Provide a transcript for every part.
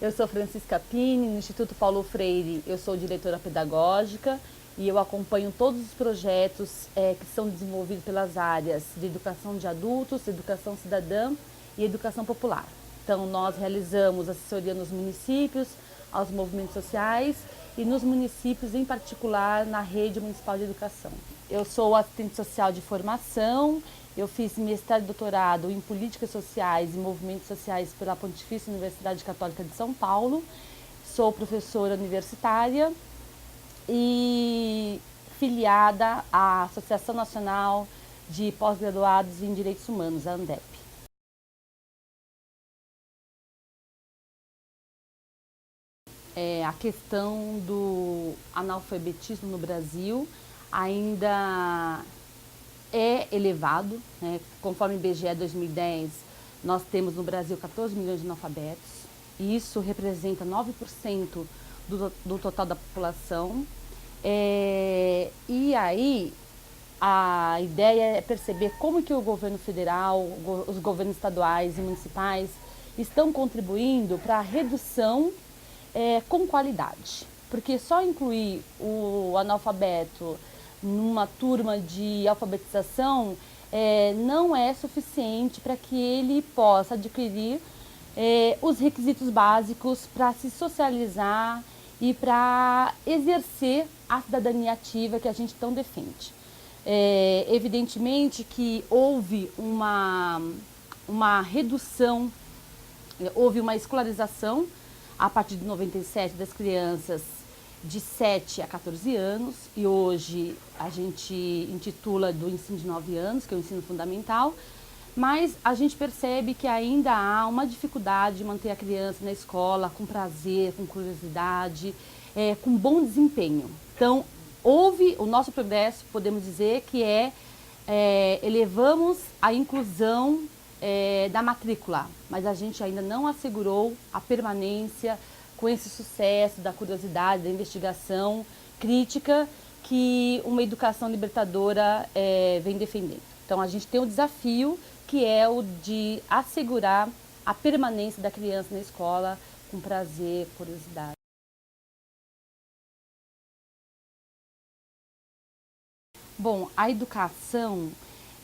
Eu sou Francisca Pini, no Instituto Paulo Freire eu sou diretora pedagógica e eu acompanho todos os projetos que são desenvolvidos pelas áreas de educação de adultos, educação cidadã e educação popular. Então nós realizamos assessoria nos municípios, aos movimentos sociais e nos municípios, em particular na rede municipal de educação. Eu sou assistente social de formação, eu fiz mestrado e doutorado em políticas sociais e movimentos sociais pela Pontifícia Universidade Católica de São Paulo, sou professora universitária e filiada à Associação Nacional de Pós-Graduados em Direitos Humanos, a ANDEP. A questão do analfabetismo no Brasil ainda é elevado, né? Conforme o IBGE 2010, nós temos no Brasil 14 milhões de analfabetos, e isso representa 9% do total da população. E aí a ideia é perceber como que o governo federal, os governos estaduais e municipais estão contribuindo para a redução com qualidade. Porque só incluir o analfabeto numa turma de alfabetização não é suficiente para que ele possa adquirir os requisitos básicos para se socializar e para exercer a cidadania ativa que a gente tão defende. Evidentemente que houve uma redução, houve uma escolarização a partir de 97 das crianças de 7 a 14 anos, e hoje a gente intitula do ensino de 9 anos, que é o ensino fundamental, mas a gente percebe que ainda há uma dificuldade de manter a criança na escola com prazer, com curiosidade, com bom desempenho. Então, houve o nosso progresso, podemos dizer, que elevamos a inclusão da matrícula, mas a gente ainda não assegurou a permanência com esse sucesso da curiosidade, da investigação crítica que uma educação libertadora vem defendendo. Então a gente tem um desafio que é o de assegurar a permanência da criança na escola com prazer, curiosidade. Bom, a educação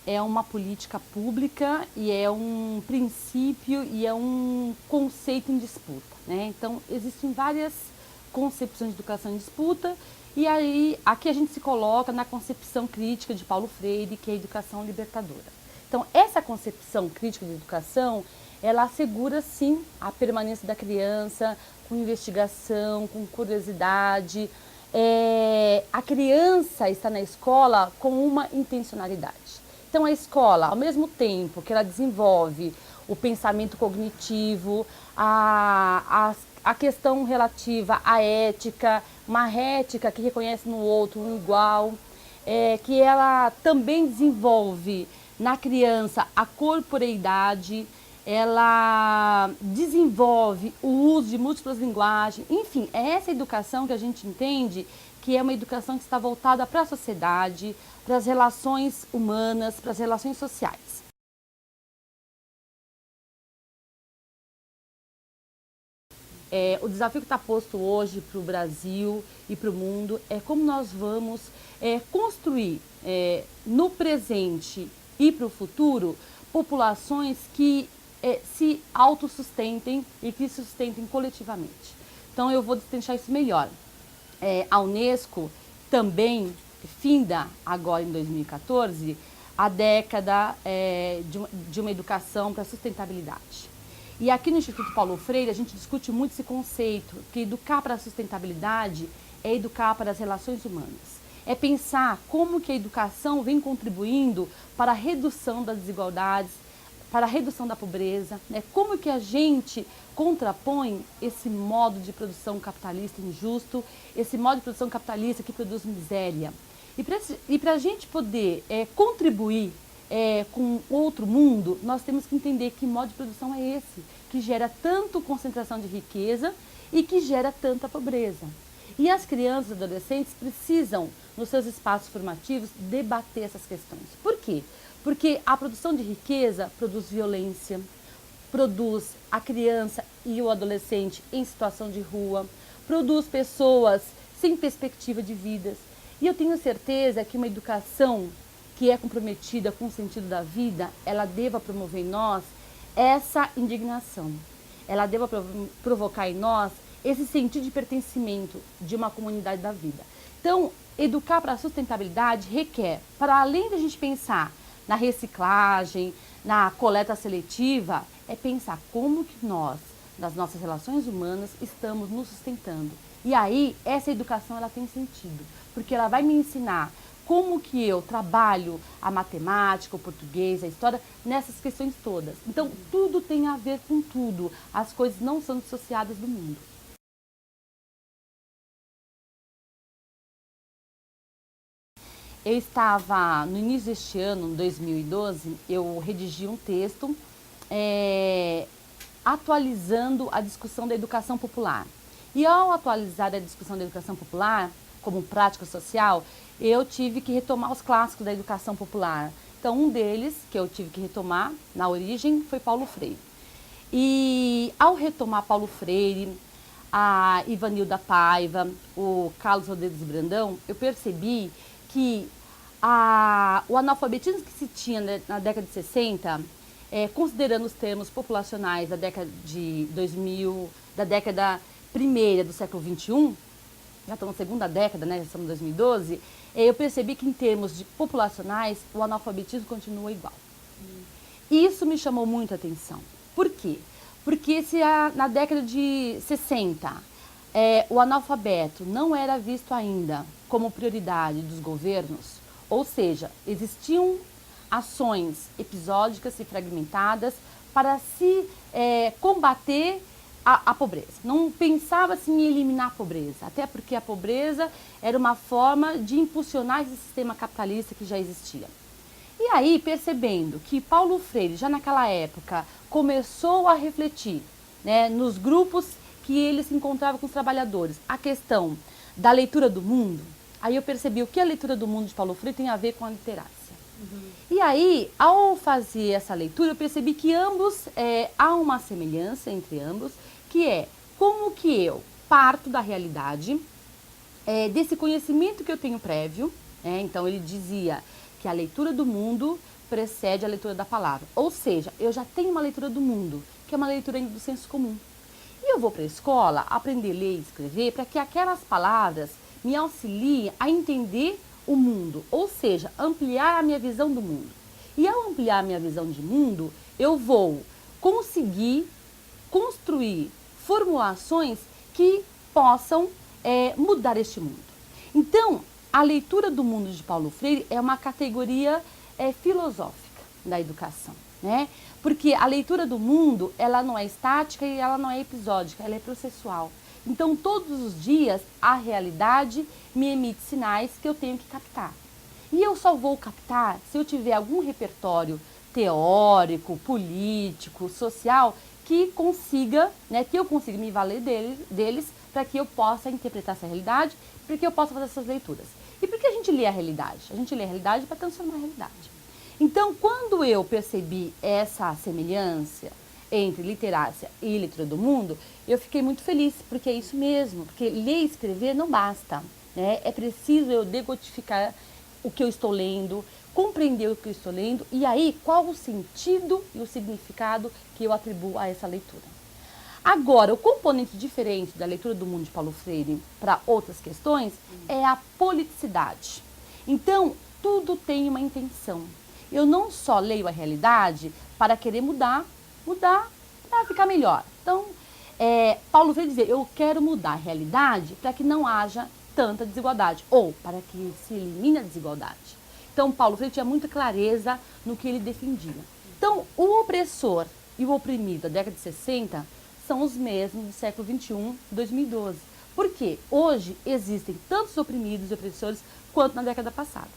é uma política pública e é um princípio e é um conceito em disputa, né? Então, existem várias concepções de educação em disputa e aí aqui a gente se coloca na concepção crítica de Paulo Freire, que é a educação libertadora. Então, essa concepção crítica de educação, ela assegura, sim, a permanência da criança com investigação, com curiosidade. A criança está na escola com uma intencionalidade. Então a escola, ao mesmo tempo que ela desenvolve o pensamento cognitivo, a questão relativa à ética, uma ética que reconhece no outro um igual, que ela também desenvolve na criança a corporeidade, ela desenvolve o uso de múltiplas linguagens, enfim, é essa educação que a gente entende que é uma educação que está voltada para a sociedade, para as relações humanas, para as relações sociais. O desafio que está posto hoje para o Brasil e para o mundo é como nós vamos construir no presente e para o futuro populações que se autossustentem e que se sustentem coletivamente. Então eu vou destrinchar isso melhor. A Unesco também finda agora em 2014 a década de uma educação para a sustentabilidade. E aqui no Instituto Paulo Freire a gente discute muito esse conceito, que educar para a sustentabilidade é educar para as relações humanas. É pensar como que a educação vem contribuindo para a redução das desigualdades, para a redução da pobreza, né? Como que a gente contrapõe esse modo de produção capitalista injusto, esse modo de produção capitalista que produz miséria. E para a gente poder contribuir com outro mundo, nós temos que entender que modo de produção é esse, que gera tanto concentração de riqueza e que gera tanta pobreza. E as crianças e adolescentes precisam, nos seus espaços formativos, debater essas questões. Por quê? Porque a produção de riqueza produz violência, produz a criança e o adolescente em situação de rua, produz pessoas sem perspectiva de vidas. E eu tenho certeza que uma educação que é comprometida com o sentido da vida, ela deva promover em nós essa indignação. Ela deva provocar em nós esse sentido de pertencimento de uma comunidade da vida. Então, educar para a sustentabilidade requer, para além da gente pensar na reciclagem, na coleta seletiva, é pensar como que nós, nas nossas relações humanas, estamos nos sustentando. E aí, essa educação ela tem sentido, porque ela vai me ensinar como que eu trabalho a matemática, o português, a história, nessas questões todas. Então, tudo tem a ver com tudo. As coisas não são dissociadas do mundo. Eu estava, no início deste ano, em 2012, eu redigi um texto atualizando a discussão da educação popular. E ao atualizar a discussão da educação popular, como prática social, eu tive que retomar os clássicos da educação popular. Então, um deles, que eu tive que retomar na origem, foi Paulo Freire. E ao retomar Paulo Freire, a Ivanilda Paiva, o Carlos Rodrigues Brandão, eu percebi que o analfabetismo que se tinha na década de 60, considerando os termos populacionais da década de 2000, da década primeira do século XXI, já estamos na segunda década, né, já estamos em 2012, eu percebi que em termos de populacionais, o analfabetismo continua igual. Isso me chamou muito a atenção. Por quê? Porque se na década de 60 o analfabeto não era visto ainda como prioridade dos governos, ou seja, existiam ações episódicas e fragmentadas para se combater a pobreza. Não pensava-se em eliminar a pobreza, até porque a pobreza era uma forma de impulsionar esse sistema capitalista que já existia. E aí, percebendo que Paulo Freire, já naquela época, começou a refletir, né, nos grupos que ele se encontrava com os trabalhadores, a questão da leitura do mundo, aí eu percebi o que a leitura do mundo de Paulo Freire tem a ver com a literácia. E aí, ao fazer essa leitura, eu percebi que ambos, há uma semelhança entre ambos, que é como que eu parto da realidade, desse conhecimento que eu tenho prévio, então ele dizia que a leitura do mundo precede a leitura da palavra. Ou seja, eu já tenho uma leitura do mundo, que é uma leitura do senso comum. E eu vou para a escola aprender a ler e escrever para que aquelas palavras me auxiliem a entender o mundo, ou seja, ampliar a minha visão do mundo. E ao ampliar a minha visão de mundo, eu vou conseguir construir formulações que possam mudar este mundo. Então, a leitura do mundo de Paulo Freire é uma categoria filosófica da educação, né? Porque a leitura do mundo, ela não é estática e ela não é episódica, ela é processual. Então, todos os dias, a realidade me emite sinais que eu tenho que captar. E eu só vou captar se eu tiver algum repertório teórico, político, social, que consiga, né, que eu consiga me valer deles para que eu possa interpretar essa realidade, para que eu possa fazer essas leituras. E por que a gente lê a realidade? A gente lê a realidade para transformar a realidade. Então, quando eu percebi essa semelhança entre literácia e leitura do mundo, eu fiquei muito feliz, porque é isso mesmo, porque ler e escrever não basta, né? É preciso eu decodificar o que eu estou lendo, compreender o que eu estou lendo, e aí qual o sentido e o significado que eu atribuo a essa leitura. Agora, o componente diferente da leitura do mundo de Paulo Freire para outras questões é a politicidade. Então, tudo tem uma intenção. Eu não só leio a realidade para querer mudar para ficar melhor. Então, Paulo Freire dizia, eu quero mudar a realidade para que não haja tanta desigualdade, ou para que se elimine a desigualdade. Então, Paulo Freire tinha muita clareza no que ele defendia. Então, o opressor e o oprimido da década de 60 são os mesmos do século XXI, 2012. Por quê? Hoje existem tantos oprimidos e opressores quanto na década passada.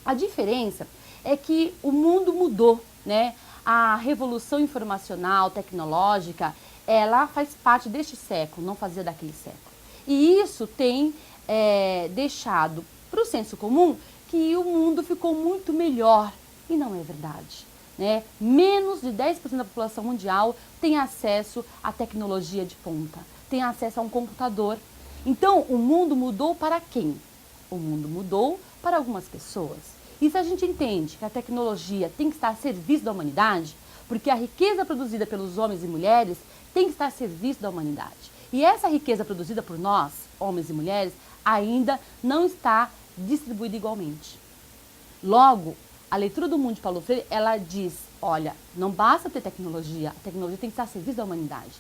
A diferença é que o mundo mudou, né? A revolução informacional, tecnológica, ela faz parte deste século, não fazia daquele século. E isso tem deixado para o senso comum que o mundo ficou muito melhor. E não é verdade. né, menos de 10% da população mundial tem acesso à tecnologia de ponta, tem acesso a um computador. Então, o mundo mudou para quem? O mundo mudou para algumas pessoas. E se a gente entende que a tecnologia tem que estar a serviço da humanidade, porque a riqueza produzida pelos homens e mulheres tem que estar a serviço da humanidade. E essa riqueza produzida por nós, homens e mulheres, ainda não está distribuída igualmente. Logo, a leitura do mundo de Paulo Freire, ela diz, olha, não basta ter tecnologia, a tecnologia tem que estar a serviço da humanidade.